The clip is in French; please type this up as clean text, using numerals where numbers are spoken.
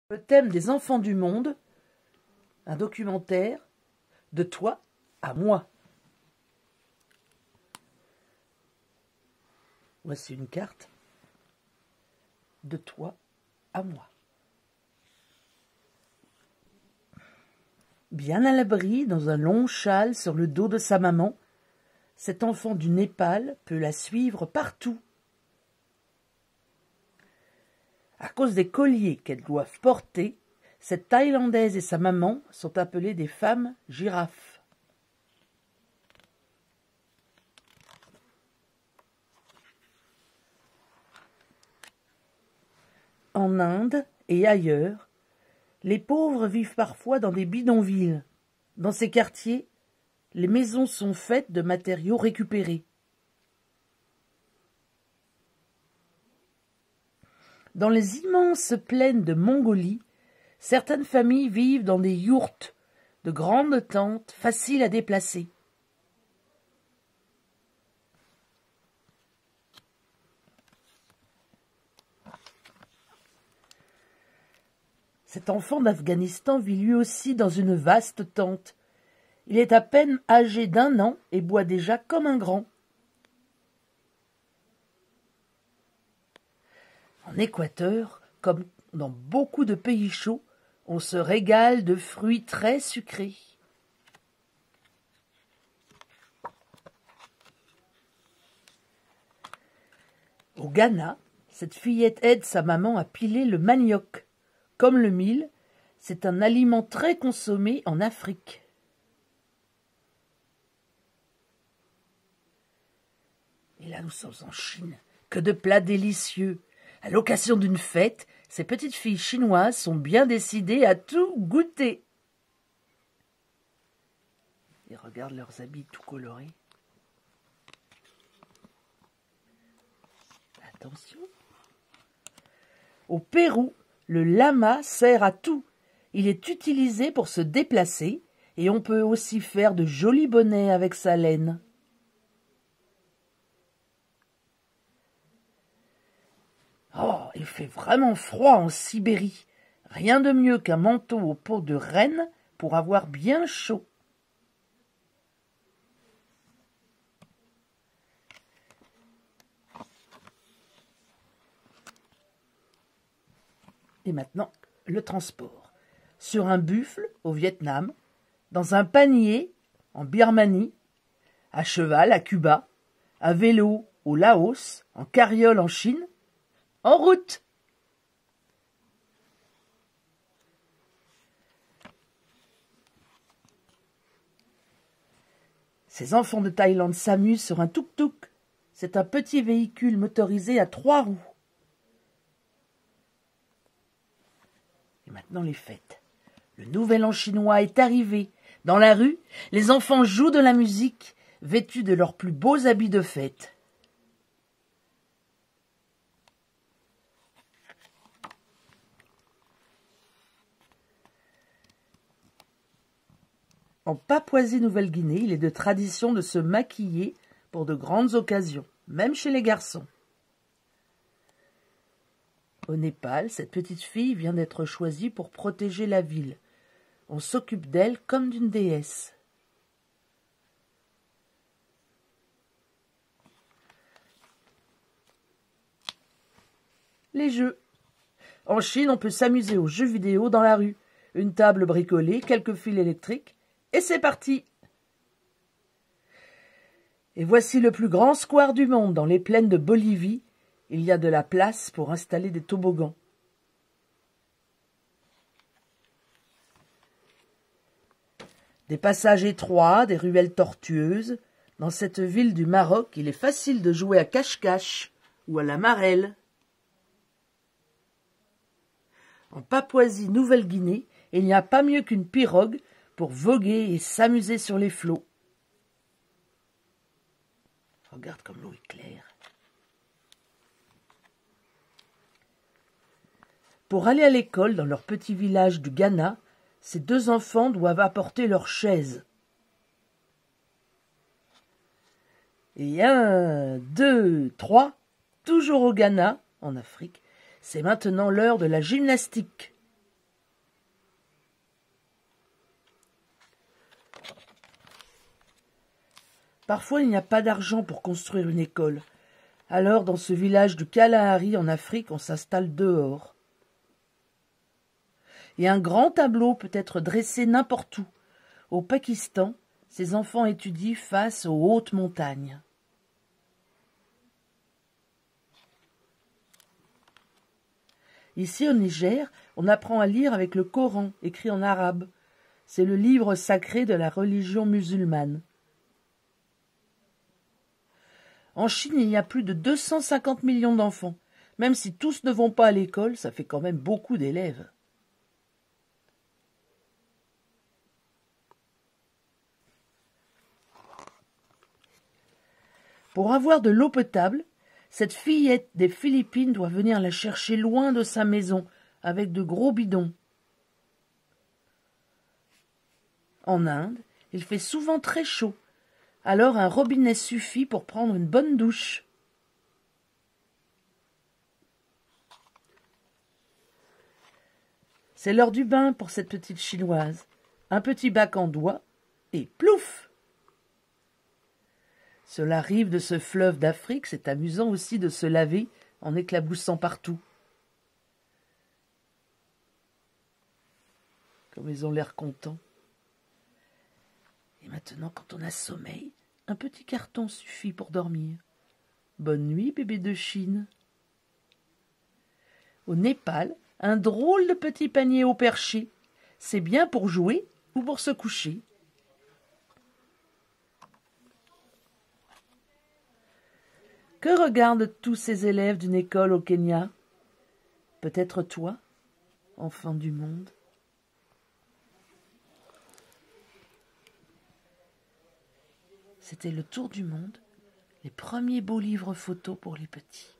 Le thème des enfants du monde, un documentaire de toi à moi. Voici une carte de toi à moi. Bien à l'abri, dans un long châle sur le dos de sa maman, cet enfant du Népal peut la suivre partout. À cause des colliers qu'elles doivent porter, cette Thaïlandaise et sa maman sont appelées des femmes girafes. En Inde et ailleurs, les pauvres vivent parfois dans des bidonvilles. Dans ces quartiers, les maisons sont faites de matériaux récupérés. Dans les immenses plaines de Mongolie, certaines familles vivent dans des yourtes, de grandes tentes faciles à déplacer. Cet enfant d'Afghanistan vit lui aussi dans une vaste tente. Il est à peine âgé d'1 an et boit déjà comme un grand. En Équateur, comme dans beaucoup de pays chauds, on se régale de fruits très sucrés. Au Ghana, cette fillette aide sa maman à piler le manioc. Comme le mil, c'est un aliment très consommé en Afrique. Et là, nous sommes en Chine. Que de plats délicieux! À l'occasion d'une fête, ces petites filles chinoises sont bien décidées à tout goûter. Et regarde leurs habits tout colorés. Attention. Au Pérou, le lama sert à tout. Il est utilisé pour se déplacer et on peut aussi faire de jolis bonnets avec sa laine. Oh, il fait vraiment froid en Sibérie. Rien de mieux qu'un manteau aux peaux de renne pour avoir bien chaud. Et maintenant, le transport. Sur un buffle au Vietnam, dans un panier en Birmanie, à cheval à Cuba, à vélo au Laos, en carriole en Chine, en route. Ces enfants de Thaïlande s'amusent sur un tuk-tuk. C'est un petit véhicule motorisé à 3 roues. Et maintenant les fêtes. Le nouvel an chinois est arrivé. Dans la rue, les enfants jouent de la musique, vêtus de leurs plus beaux habits de fête. En Papouasie-Nouvelle-Guinée, il est de tradition de se maquiller pour de grandes occasions, même chez les garçons. Au Népal, cette petite fille vient d'être choisie pour protéger la ville. On s'occupe d'elle comme d'une déesse. Les jeux. En Chine, on peut s'amuser aux jeux vidéo dans la rue. Une table bricolée, quelques fils électriques, et c'est parti. Et voici le plus grand square du monde, dans les plaines de Bolivie. Il y a de la place pour installer des toboggans. Des passages étroits, des ruelles tortueuses. Dans cette ville du Maroc, il est facile de jouer à cache-cache ou à la marelle. En Papouasie-Nouvelle-Guinée, il n'y a pas mieux qu'une pirogue pour voguer et s'amuser sur les flots. Regarde comme l'eau est claire. Pour aller à l'école dans leur petit village du Ghana, ces 2 enfants doivent apporter leurs chaises. Et 1, 2, 3, toujours au Ghana, en Afrique, c'est maintenant l'heure de la gymnastique. Parfois, il n'y a pas d'argent pour construire une école. Alors, dans ce village du Kalahari en Afrique, on s'installe dehors. Et un grand tableau peut être dressé n'importe où. Au Pakistan, ces enfants étudient face aux hautes montagnes. Ici, au Niger, on apprend à lire avec le Coran, écrit en arabe. C'est le livre sacré de la religion musulmane. En Chine, il y a plus de 250 millions d'enfants. Même si tous ne vont pas à l'école, ça fait quand même beaucoup d'élèves. Pour avoir de l'eau potable, cette fillette des Philippines doit venir la chercher loin de sa maison, avec de gros bidons. En Inde, il fait souvent très chaud. Alors un robinet suffit pour prendre une bonne douche. C'est l'heure du bain pour cette petite chinoise. Un petit bac en doigt et plouf! Cela arrive de ce fleuve d'Afrique, c'est amusant aussi de se laver en éclaboussant partout. Comme ils ont l'air contents. Et maintenant, quand on a sommeil, un petit carton suffit pour dormir. Bonne nuit, bébé de Chine. Au Népal, un drôle de petit panier au perché. C'est bien pour jouer ou pour se coucher. Que regardent tous ces élèves d'une école au Kenya? Peut-être toi, enfant du monde? C'était le tour du monde, les premiers beaux livres photos pour les petits.